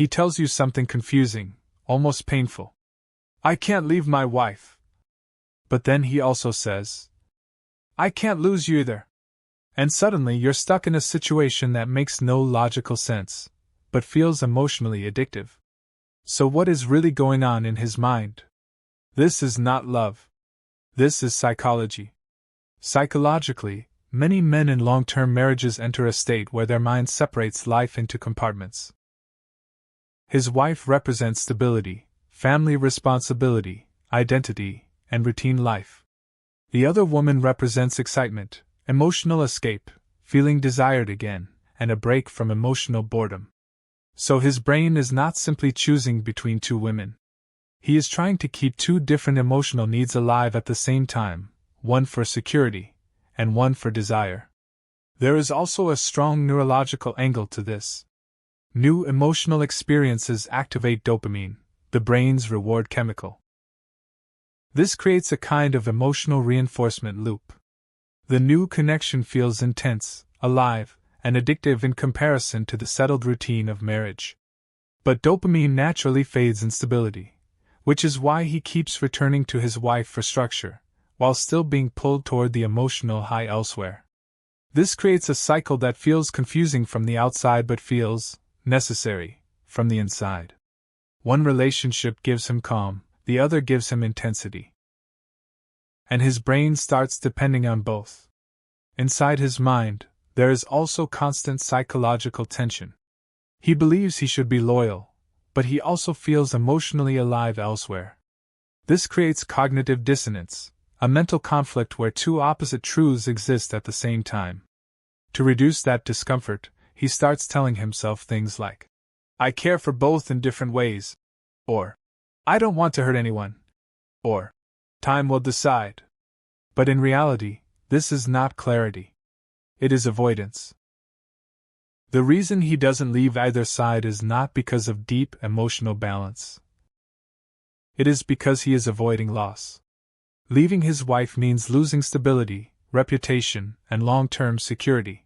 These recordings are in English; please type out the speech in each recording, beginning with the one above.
He tells you something confusing, almost painful. I can't leave my wife. But then he also says, I can't lose you either. And suddenly you're stuck in a situation that makes no logical sense, but feels emotionally addictive. So what is really going on in his mind? This is not love. This is psychology. Psychologically, many men in long-term marriages enter a state where their mind separates life into compartments. His wife represents stability, family responsibility, identity, and routine life. The other woman represents excitement, emotional escape, feeling desired again, and a break from emotional boredom. So his brain is not simply choosing between two women. He is trying to keep two different emotional needs alive at the same time, one for security, and one for desire. There is also a strong neurological angle to this. New emotional experiences activate dopamine, the brain's reward chemical. This creates a kind of emotional reinforcement loop. The new connection feels intense, alive, and addictive in comparison to the settled routine of marriage. But dopamine naturally fades in stability, which is why he keeps returning to his wife for structure, while still being pulled toward the emotional high elsewhere. This creates a cycle that feels confusing from the outside but feels necessary from the inside. One relationship gives him calm, the other gives him intensity. And his brain starts depending on both. Inside his mind, there is also constant psychological tension. He believes he should be loyal, but he also feels emotionally alive elsewhere. This creates cognitive dissonance, a mental conflict where two opposite truths exist at the same time. To reduce that discomfort, he starts telling himself things like, I care for both in different ways, or I don't want to hurt anyone, or time will decide. But in reality, this is not clarity. It is avoidance. The reason he doesn't leave either side is not because of deep emotional balance. It is because he is avoiding loss. Leaving his wife means losing stability, reputation, and long-term security.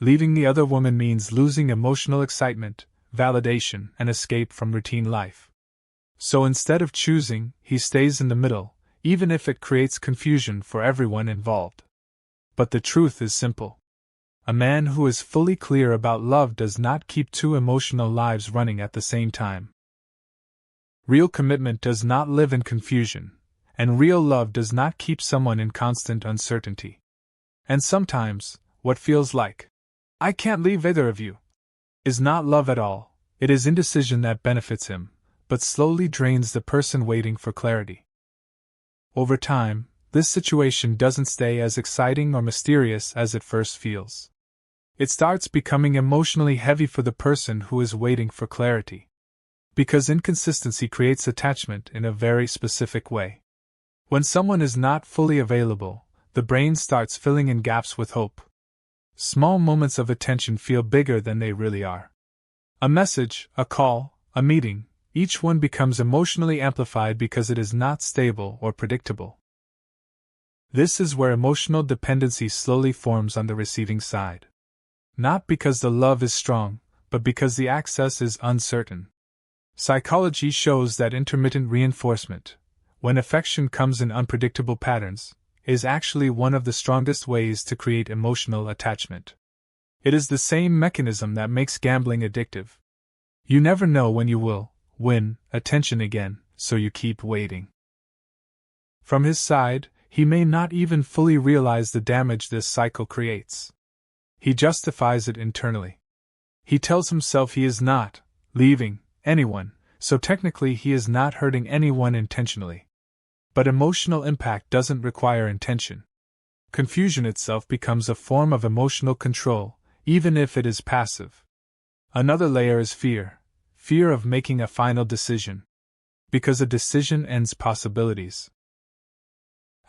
Leaving the other woman means losing emotional excitement, validation, and escape from routine life. So instead of choosing, he stays in the middle, even if it creates confusion for everyone involved. But the truth is simple. A man who is fully clear about love does not keep two emotional lives running at the same time. Real commitment does not live in confusion, and real love does not keep someone in constant uncertainty. And sometimes, what feels like, I can't leave either of you, is not love at all. It is indecision that benefits him, but slowly drains the person waiting for clarity. Over time, this situation doesn't stay as exciting or mysterious as it first feels. It starts becoming emotionally heavy for the person who is waiting for clarity. Because inconsistency creates attachment in a very specific way. When someone is not fully available, the brain starts filling in gaps with hope. Small moments of attention feel bigger than they really are. A message, a call, a meeting, each one becomes emotionally amplified because it is not stable or predictable. This is where emotional dependency slowly forms on the receiving side. Not because the love is strong, but because the access is uncertain. Psychology shows that intermittent reinforcement, when affection comes in unpredictable patterns, is actually one of the strongest ways to create emotional attachment. It is the same mechanism that makes gambling addictive. You never know when you will win attention again, so you keep waiting. From his side, he may not even fully realize the damage this cycle creates. He justifies it internally. He tells himself he is not leaving anyone, so technically he is not hurting anyone intentionally. But emotional impact doesn't require intention. Confusion itself becomes a form of emotional control, even if it is passive. Another layer is fear of making a final decision. Because a decision ends possibilities.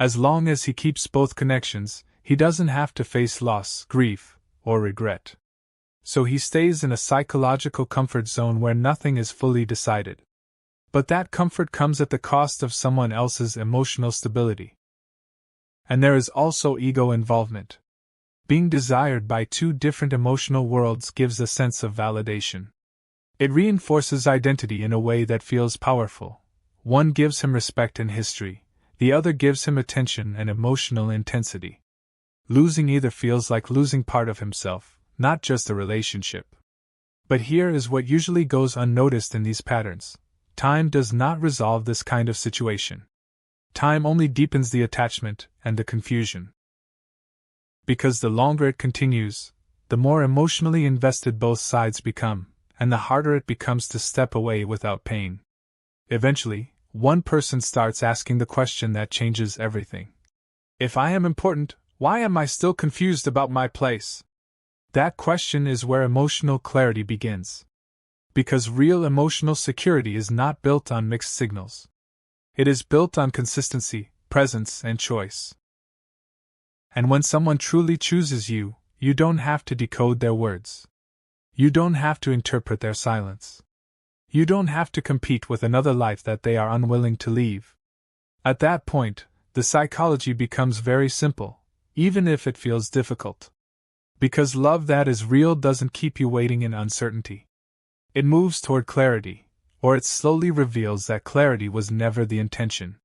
As long as he keeps both connections, he doesn't have to face loss, grief, or regret. So he stays in a psychological comfort zone where nothing is fully decided. But that comfort comes at the cost of someone else's emotional stability. And there is also ego involvement. Being desired by two different emotional worlds gives a sense of validation. It reinforces identity in a way that feels powerful. One gives him respect and history, the other gives him attention and emotional intensity. Losing either feels like losing part of himself, not just a relationship. But here is what usually goes unnoticed in these patterns. Time does not resolve this kind of situation. Time only deepens the attachment and the confusion. Because the longer it continues, the more emotionally invested both sides become, and the harder it becomes to step away without pain. Eventually, one person starts asking the question that changes everything. If I am important, why am I still confused about my place? That question is where emotional clarity begins. Because real emotional security is not built on mixed signals. It is built on consistency, presence, and choice. And when someone truly chooses you, you don't have to decode their words. You don't have to interpret their silence. You don't have to compete with another life that they are unwilling to leave. At that point, the psychology becomes very simple, even if it feels difficult. Because love that is real doesn't keep you waiting in uncertainty. It moves toward clarity, or it slowly reveals that clarity was never the intention.